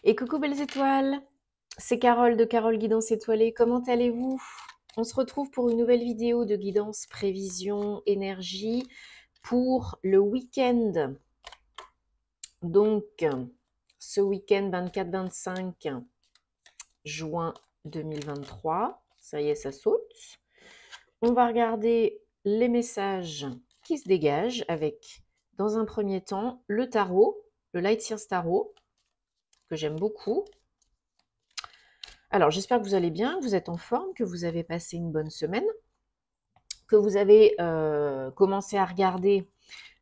Et coucou belles étoiles, c'est Carole de Carole Guidance Étoilée, comment allez-vous? On se retrouve pour une nouvelle vidéo de guidance, prévision, énergie pour le week-end. Donc, ce week-end 24-25 juin 2023, ça y est, ça saute. On va regarder les messages qui se dégagent avec, dans un premier temps, le tarot, le Light Years Tarot, que j'aime beaucoup. Alors, j'espère que vous allez bien, que vous êtes en forme, que vous avez passé une bonne semaine, que vous avez commencé à regarder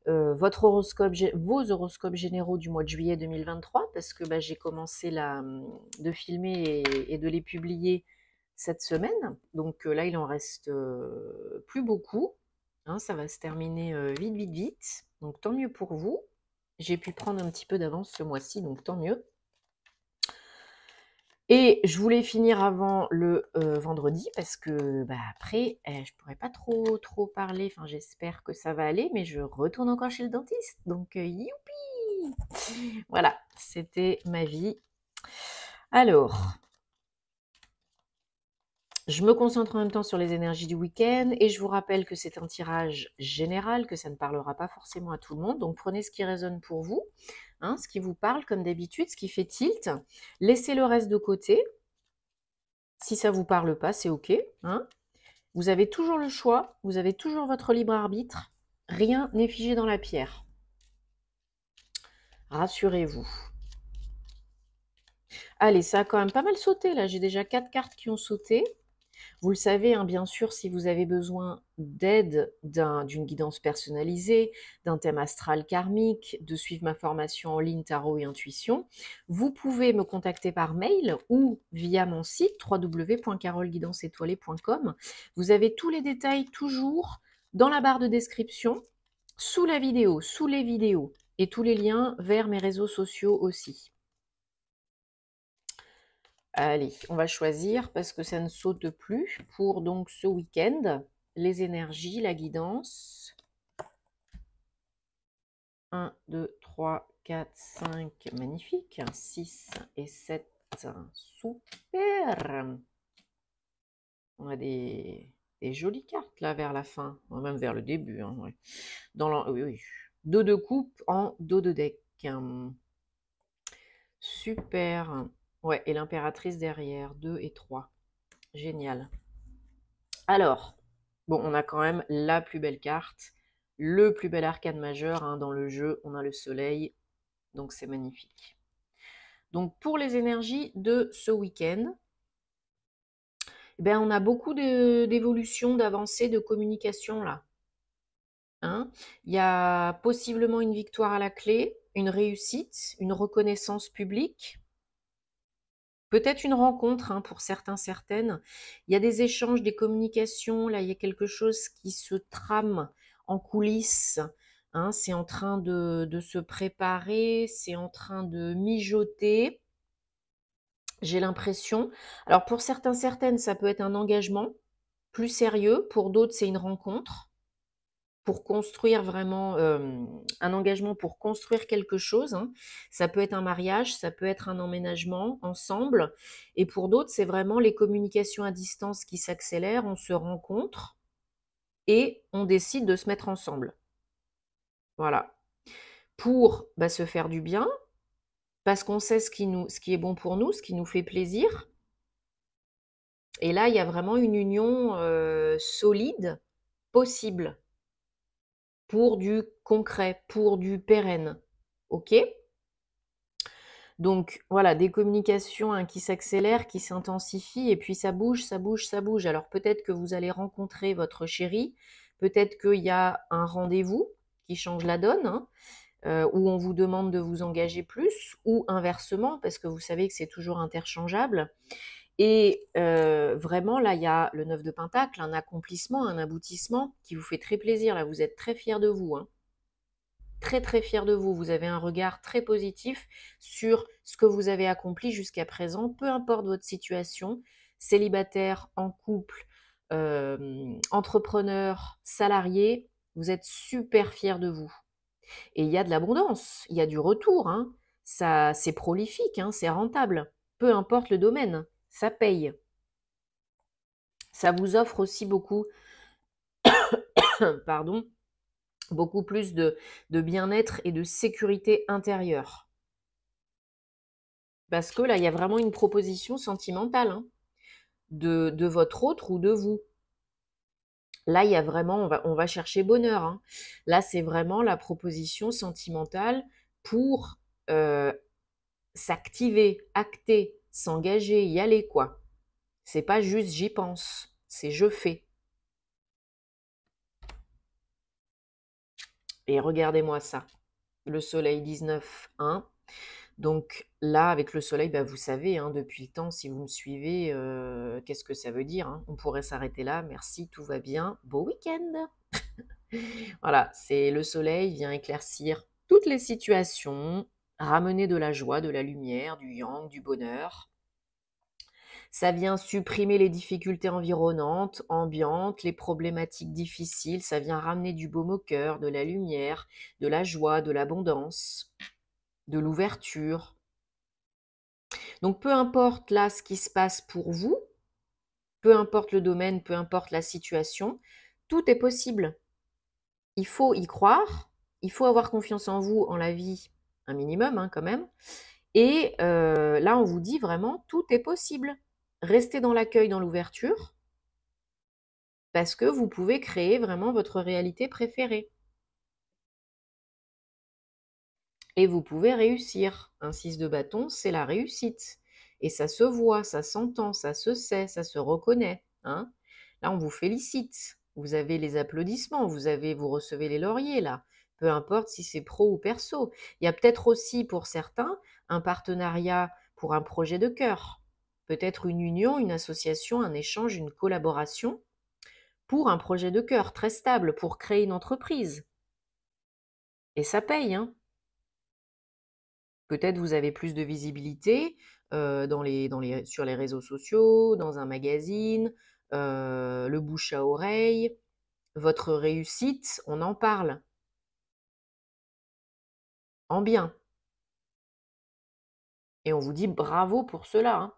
votre horoscope, vos horoscopes généraux du mois de juillet 2023, parce que j'ai commencé de filmer et de les publier cette semaine. Donc là, il en reste plus beaucoup. Hein, ça va se terminer vite, vite, vite. Donc tant mieux pour vous. J'ai pu prendre un petit peu d'avance ce mois-ci, donc tant mieux. Et je voulais finir avant le vendredi parce que après, je pourrais pas trop parler. Enfin, j'espère que ça va aller, mais je retourne encore chez le dentiste. Donc, youpi! Voilà, c'était ma vie. Alors, je me concentre en même temps sur les énergies du week-end et je vous rappelle que c'est un tirage général, que ça ne parlera pas forcément à tout le monde. Donc, prenez ce qui résonne pour vous, hein, ce qui vous parle comme d'habitude, ce qui fait tilt. Laissez le reste de côté. Si ça ne vous parle pas, c'est OK. Hein. Vous avez toujours le choix, vous avez toujours votre libre arbitre. Rien n'est figé dans la pierre. Rassurez-vous. Allez, ça a quand même pas mal sauté là. J'ai déjà 4 cartes qui ont sauté. Vous le savez, hein, bien sûr, si vous avez besoin d'aide d'une guidance personnalisée, d'un thème astral karmique, de suivre ma formation en ligne tarot et intuition, vous pouvez me contacter par mail ou via mon site www.caroleguidanceétoilée.com. Vous avez tous les détails toujours dans la barre de description, sous la vidéo, sous les vidéos et tous les liens vers mes réseaux sociaux aussi. Allez, on va choisir parce que ça ne saute plus pour donc ce week-end. Les énergies, la guidance. 1, 2, 3, 4, 5, magnifique. 6 et 7, super. On a des jolies cartes là vers la fin, même vers le début. Hein, ouais. Oui. Dos de coupe en dos de deck. Super. Ouais, et l'impératrice derrière, 2 et 3. Génial. Alors, bon, on a quand même la plus belle carte, le plus bel arcane majeur hein, dans le jeu. On a le soleil, donc c'est magnifique. Donc pour les énergies de ce week-end, on a beaucoup d'évolutions, d'avancées, de communication là. Hein. Il y a possiblement une victoire à la clé, une réussite, une reconnaissance publique. Peut-être une rencontre hein, pour certains, certaines. Il y a des échanges, des communications. Là, il y a quelque chose qui se trame en coulisses. Hein, c'est en train de se préparer, c'est en train de mijoter. J'ai l'impression. Alors, pour certains, certaines, ça peut être un engagement plus sérieux. Pour d'autres, c'est une rencontre pour construire vraiment un engagement pour construire quelque chose. Hein. Ça peut être un mariage, ça peut être un emménagement ensemble. Et pour d'autres, c'est vraiment les communications à distance qui s'accélèrent. On se rencontre et on décide de se mettre ensemble. Voilà. Pour se faire du bien, parce qu'on sait ce qui est bon pour nous, ce qui nous fait plaisir. Et là, il y a vraiment une union solide possible. Pour du concret, pour du pérenne. OK? Donc voilà, des communications hein, qui s'accélèrent, qui s'intensifient, et puis ça bouge, ça bouge, ça bouge. Alors peut-être que vous allez rencontrer votre chéri, peut-être qu'il y a un rendez-vous qui change la donne, hein, où on vous demande de vous engager plus, ou inversement, parce que vous savez que c'est toujours interchangeable. Et vraiment, là, il y a le 9 de Pentacle, un accomplissement, un aboutissement qui vous fait très plaisir. Là, vous êtes très fiers de vous. Hein. Très, très fiers de vous. Vous avez un regard très positif sur ce que vous avez accompli jusqu'à présent, peu importe votre situation, célibataire, en couple, entrepreneur, salarié, vous êtes super fiers de vous. Et il y a de l'abondance, il y a du retour. Hein. ça, c'est prolifique, hein, c'est rentable. Peu importe le domaine, ça paye. Ça vous offre aussi beaucoup, pardon, beaucoup plus de bien-être et de sécurité intérieure. Parce que là, il y a vraiment une proposition sentimentale, hein, de votre autre ou de vous. Là, il y a vraiment, on va chercher bonheur, hein. Là, c'est vraiment la proposition sentimentale pour s'activer, acter, s'engager, y aller, quoi. C'est pas juste j'y pense, c'est je fais. Et regardez-moi ça. Le soleil 19-1. Donc là, avec le soleil, bah, vous savez, hein, depuis le temps, si vous me suivez, qu'est-ce que ça veut dire, hein. On pourrait s'arrêter là. Merci, tout va bien. Beau week-end. Voilà, c'est le soleil vient éclaircir toutes les situations, ramener de la joie, de la lumière, du yang, du bonheur. Ça vient supprimer les difficultés environnantes, ambiantes, les problématiques difficiles. Ça vient ramener du baume au cœur, de la lumière, de la joie, de l'abondance, de l'ouverture. Donc peu importe là ce qui se passe pour vous, peu importe le domaine, peu importe la situation, tout est possible. Il faut y croire, il faut avoir confiance en vous, en la vie, un minimum, hein, quand même. Et là, on vous dit vraiment, tout est possible. Restez dans l'accueil, dans l'ouverture, parce que vous pouvez créer vraiment votre réalité préférée. Et vous pouvez réussir. Un 6 de bâton, c'est la réussite. Et ça se voit, ça s'entend, ça se sait, ça se reconnaît, hein. Là, on vous félicite. Vous avez les applaudissements, vous recevez les lauriers, là. Peu importe si c'est pro ou perso. Il y a peut-être aussi, pour certains, un partenariat pour un projet de cœur. Peut-être une union, une association, un échange, une collaboration pour un projet de cœur très stable, pour créer une entreprise. Et ça paye, hein. Peut-être vous avez plus de visibilité sur les réseaux sociaux, dans un magazine, le bouche à oreille. Votre réussite, on en parle, en bien. Et on vous dit bravo pour cela, hein.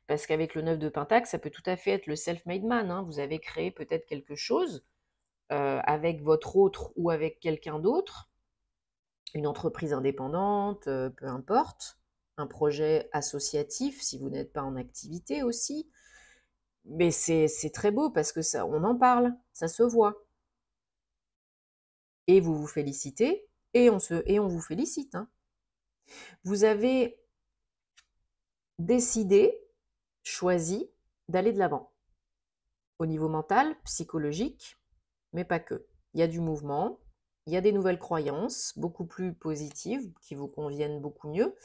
Parce qu'avec le 9 de Pentacle, ça peut tout à fait être le self-made man, hein. Vous avez créé peut-être quelque chose avec votre autre ou avec quelqu'un d'autre, une entreprise indépendante, peu importe, un projet associatif si vous n'êtes pas en activité aussi. Mais c'est très beau parce que ça, on en parle, ça se voit. Et vous vous félicitez et on vous félicite, hein. Vous avez décidé, choisi d'aller de l'avant. Au niveau mental, psychologique, mais pas que. Il y a du mouvement, il y a des nouvelles croyances, beaucoup plus positives, qui vous conviennent beaucoup mieux.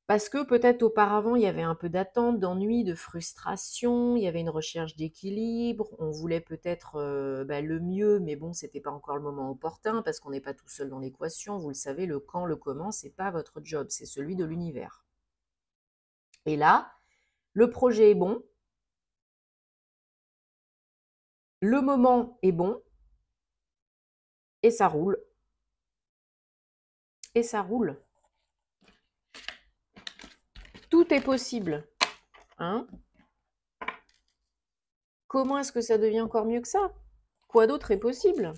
Parce que peut-être auparavant, il y avait un peu d'attente, d'ennui, de frustration, il y avait une recherche d'équilibre, on voulait peut-être le mieux, mais bon, c'était pas encore le moment opportun, parce qu'on n'est pas tout seul dans l'équation, vous le savez, le quand, le comment, c'est pas votre job, c'est celui de l'univers. Et là, le projet est bon, le moment est bon, et ça roule. Et ça roule. Tout est possible, hein. Comment est-ce que ça devient encore mieux que ça? Quoi d'autre est possible?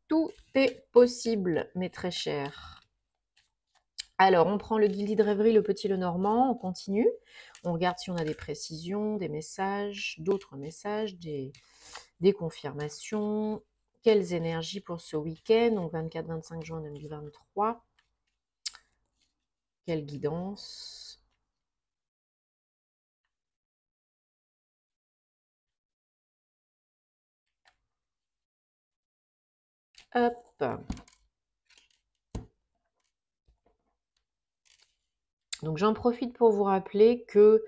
Tout est possible, mes très chers. Alors, on prend le guilty de rêverie, le petit, le normand, on continue. On regarde si on a des précisions, des messages, d'autres messages, des confirmations. Quelles énergies pour ce week-end, donc 24-25 juin 2023. Quelle guidance? Hop. Donc j'en profite pour vous rappeler que,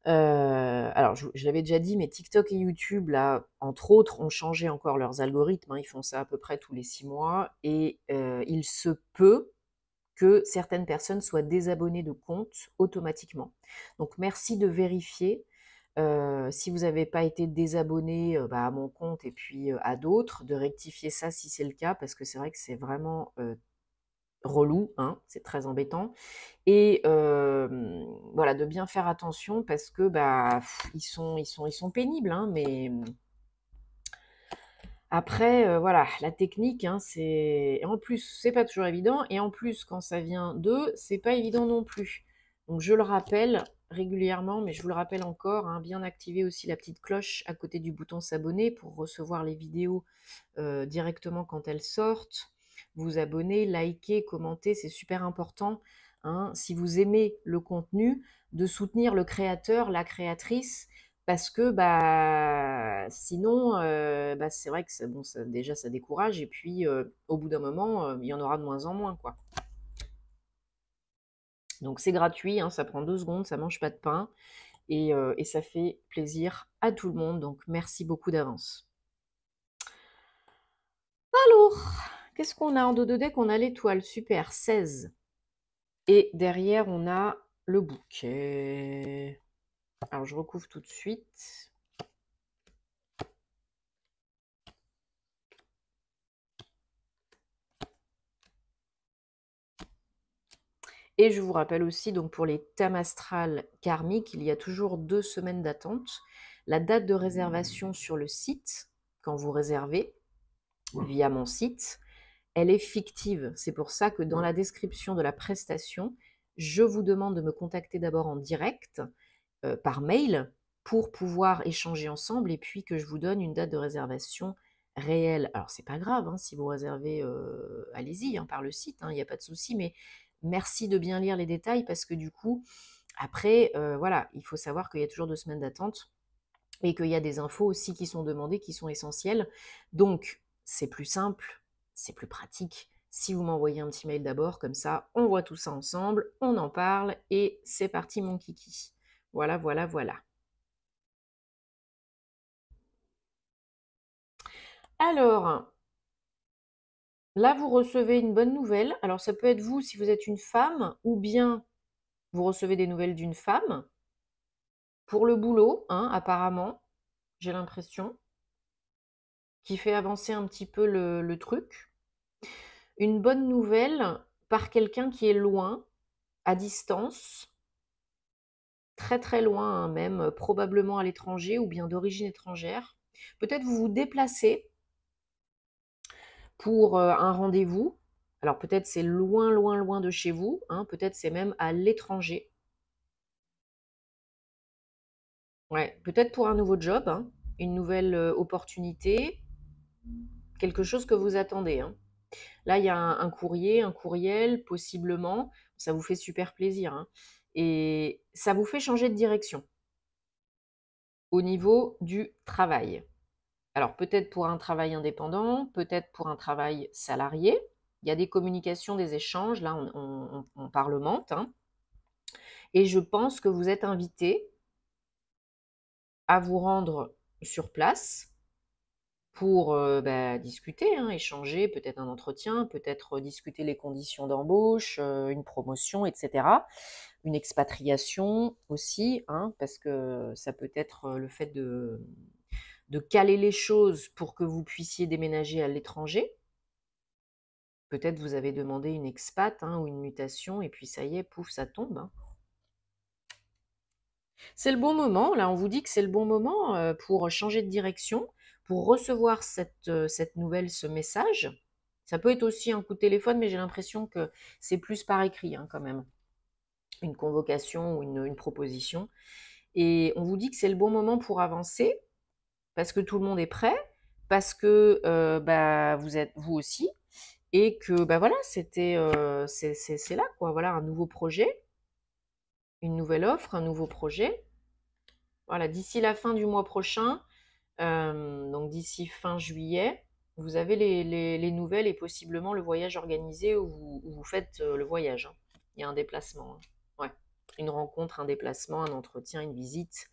alors je l'avais déjà dit, mais TikTok et YouTube, là, entre autres, ont changé encore leurs algorithmes, hein. Ils font ça à peu près tous les 6 mois et il se peut que certaines personnes soient désabonnées de comptes automatiquement. Donc merci de vérifier, si vous n'avez pas été désabonné, à mon compte et puis, à d'autres, de rectifier ça si c'est le cas, parce que c'est vrai que c'est vraiment, relou, hein, c'est très embêtant. Et voilà, de bien faire attention parce que bah, ils sont pénibles, hein, mais après, voilà, la technique, hein, c'est et en plus, c'est pas toujours évident et en plus, quand ça vient d'eux, c'est pas évident non plus. Donc je le rappelle régulièrement, mais je vous le rappelle encore, hein, bien activer aussi la petite cloche à côté du bouton s'abonner pour recevoir les vidéos, directement quand elles sortent. Vous abonner, liker, commenter, c'est super important, hein, si vous aimez le contenu, de soutenir le créateur, la créatrice parce que bah, sinon, bah, c'est vrai que bon, déjà ça décourage et puis au bout d'un moment, il y en aura de moins en moins, quoi. Donc c'est gratuit, hein, ça prend 2 secondes, ça mange pas de pain et ça fait plaisir à tout le monde, donc merci beaucoup d'avance. Alors, qu'est-ce qu'on a en dos de deck? On a l'étoile, super, 16. Et derrière, on a le bouquet. Alors je recouvre tout de suite. Et je vous rappelle aussi, donc pour les thèmes astrales karmiques, il y a toujours 2 semaines d'attente. La date de réservation sur le site, quand vous réservez via mon site, elle est fictive. C'est pour ça que dans la description de la prestation, je vous demande de me contacter d'abord en direct, par mail, pour pouvoir échanger ensemble et puis que je vous donne une date de réservation réelle. Alors c'est pas grave, hein, si vous réservez, allez-y, hein, par le site, il n'y a pas de souci, mais merci de bien lire les détails parce que du coup, après, voilà, il faut savoir qu'il y a toujours 2 semaines d'attente et qu'il y a des infos aussi qui sont demandées, qui sont essentielles. Donc, c'est plus simple, c'est plus pratique. Si vous m'envoyez un petit mail d'abord, comme ça, on voit tout ça ensemble, on en parle et c'est parti mon kiki. Voilà, voilà, voilà. Alors, là, vous recevez une bonne nouvelle. Alors, ça peut être vous si vous êtes une femme, ou bien vous recevez des nouvelles d'une femme. Pour le boulot, hein, apparemment, j'ai l'impression, qui fait avancer un petit peu le truc. Une bonne nouvelle par quelqu'un qui est loin, à distance, très très loin, hein, même, probablement à l'étranger ou bien d'origine étrangère. Peut-être vous vous déplacez pour un rendez-vous. Alors peut-être c'est loin, loin, loin de chez vous, hein, peut-être c'est même à l'étranger. Ouais, peut-être pour un nouveau job, hein, une nouvelle opportunité, quelque chose que vous attendez, hein. Là, il y a un courrier, un courriel, possiblement, ça vous fait super plaisir, hein, et ça vous fait changer de direction au niveau du travail. Alors peut-être pour un travail indépendant, peut-être pour un travail salarié. Il y a des communications, des échanges, là on parlemente, hein, et je pense que vous êtes invité à vous rendre sur place pour bah, discuter, hein, échanger, peut-être un entretien, peut-être discuter les conditions d'embauche, une promotion, etc. Une expatriation aussi, hein, parce que ça peut être le fait de caler les choses pour que vous puissiez déménager à l'étranger. Peut-être vous avez demandé une expat, hein, ou une mutation, et puis ça y est, pouf, ça tombe, hein. C'est le bon moment, là on vous dit que c'est le bon moment pour changer de direction, pour recevoir cette nouvelle, ce message. Ça peut être aussi un coup de téléphone, mais j'ai l'impression que c'est plus par écrit, hein, quand même. Une convocation ou une proposition. Et on vous dit que c'est le bon moment pour avancer, parce que tout le monde est prêt, parce que bah, vous êtes vous aussi, et que bah, voilà, c'est là, quoi. Voilà, un nouveau projet, une nouvelle offre, un nouveau projet. Voilà, d'ici la fin du mois prochain, donc d'ici fin juillet, vous avez les nouvelles et possiblement le voyage organisé où vous faites le voyage, hein. Il y a un déplacement, hein. Ouais. Une rencontre, un déplacement, un entretien, une visite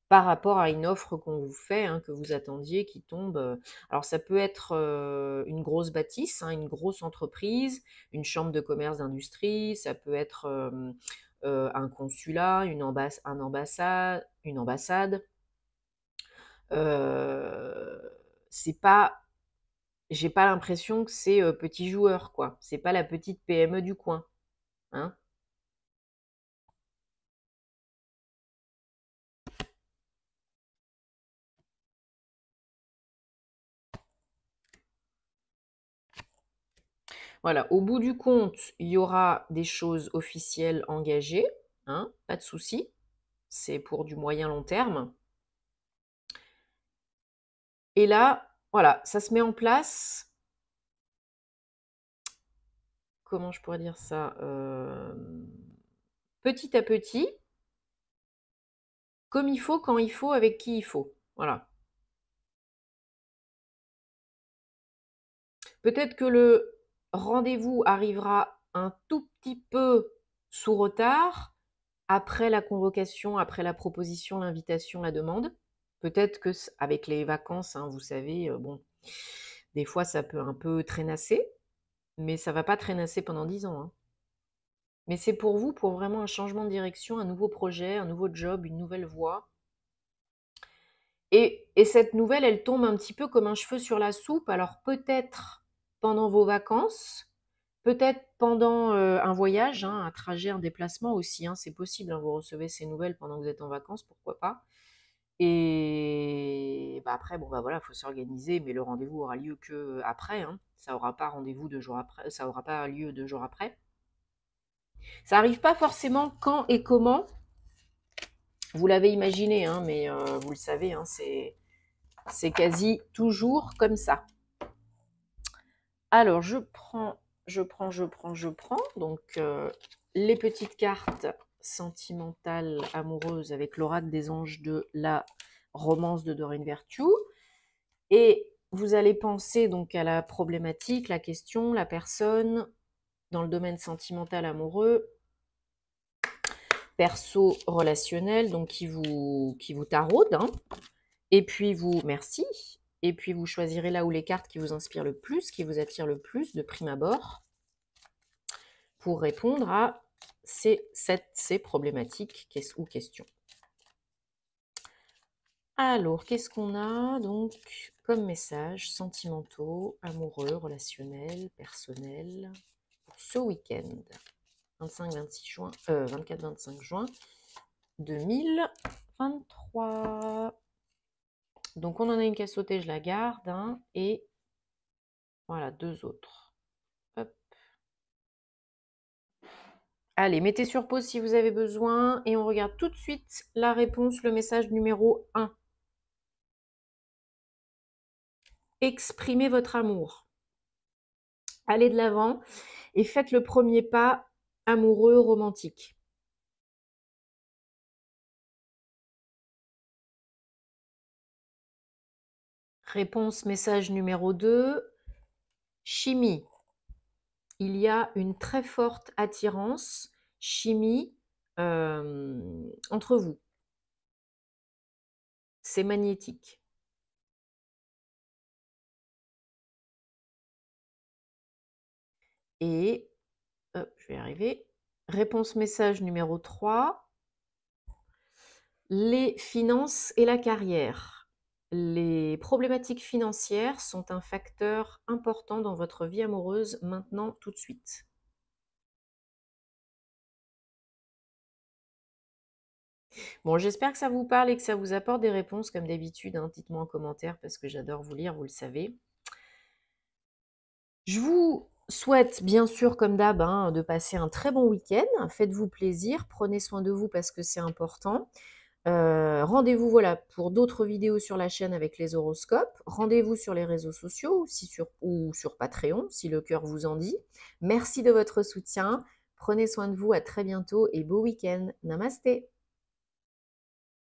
par rapport à une offre qu'on vous fait, hein, que vous attendiez, qui tombe. Alors ça peut être une grosse bâtisse, hein, une grosse entreprise, une chambre de commerce d'industrie, ça peut être un consulat, une ambassade. C'est pas j'ai pas l'impression que c'est petit joueur, quoi. C'est pas la petite PME du coin. Hein. Voilà, au bout du compte, il y aura des choses officielles engagées, hein, pas de souci. C'est pour du moyen long terme. Et là, voilà, ça se met en place. Comment je pourrais dire ça petit à petit, comme il faut, quand il faut, avec qui il faut. Voilà. Peut-être que le rendez-vous arrivera un tout petit peu sous retard, après la convocation, après la proposition, l'invitation, la demande. Peut-être que avec les vacances, hein, vous savez, bon, des fois ça peut un peu traînasser, mais ça va pas traînasser pendant 10 ans. Hein. Mais c'est pour vous, pour vraiment un changement de direction, un nouveau projet, un nouveau job, une nouvelle voie. Et cette nouvelle, elle tombe un petit peu comme un cheveu sur la soupe. Alors peut-être pendant vos vacances, peut-être pendant un voyage, hein, un trajet, un déplacement aussi, hein, c'est possible, hein, vous recevez ces nouvelles pendant que vous êtes en vacances, pourquoi pas. Et bah après, bon bah voilà, il faut s'organiser, mais le rendez-vous aura lieu que après, hein. Ça n'aura pas rendez-vous 2 jours après, ça n'aura pas lieu 2 jours après. Ça n'arrive pas forcément quand et comment. Vous l'avez imaginé, hein, mais vous le savez, hein, c'est quasi toujours comme ça. Alors, je prends. Donc, les petites cartes sentimentales, amoureuses avec l'oracle des anges de la romance de Doreen Virtue. Et vous allez penser donc à la problématique, la question, la personne dans le domaine sentimental amoureux, perso relationnel, donc qui vous taraude. Hein. Et puis vous, merci. Et puis vous choisirez là où les cartes qui vous inspirent le plus, qui vous attirent le plus de prime abord, pour répondre à ces problématiques ou questions. Alors, qu'est-ce qu'on a donc comme message sentimentaux, amoureux, relationnels, personnels pour ce week-end 24-25 juin 2023. Donc, on en a une qui a sauté, je la garde, hein, et voilà, 2 autres. Hop. Allez, mettez sur pause si vous avez besoin, et on regarde tout de suite la réponse, le message numéro 1. Exprimez votre amour. Allez de l'avant et faites le premier pas amoureux, romantique. Réponse message numéro 2. Chimie. Il y a une très forte attirance, chimie, entre vous. C'est magnétique. Et, je vais y arriver. Réponse message numéro 3. Les finances et la carrière. Les problématiques financières sont un facteur important dans votre vie amoureuse maintenant, tout de suite. Bon, j'espère que ça vous parle et que ça vous apporte des réponses comme d'habitude. Hein. Dites-moi en commentaire parce que j'adore vous lire, vous le savez. Je vous souhaite bien sûr, comme d'hab, hein, de passer un très bon week-end. Faites-vous plaisir, prenez soin de vous parce que c'est important. Rendez-vous voilà, pour d'autres vidéos sur la chaîne avec les horoscopes. Rendez-vous sur les réseaux sociaux ou sur Patreon, si le cœur vous en dit. Merci de votre soutien. Prenez soin de vous, à très bientôt et beau week-end. Namasté.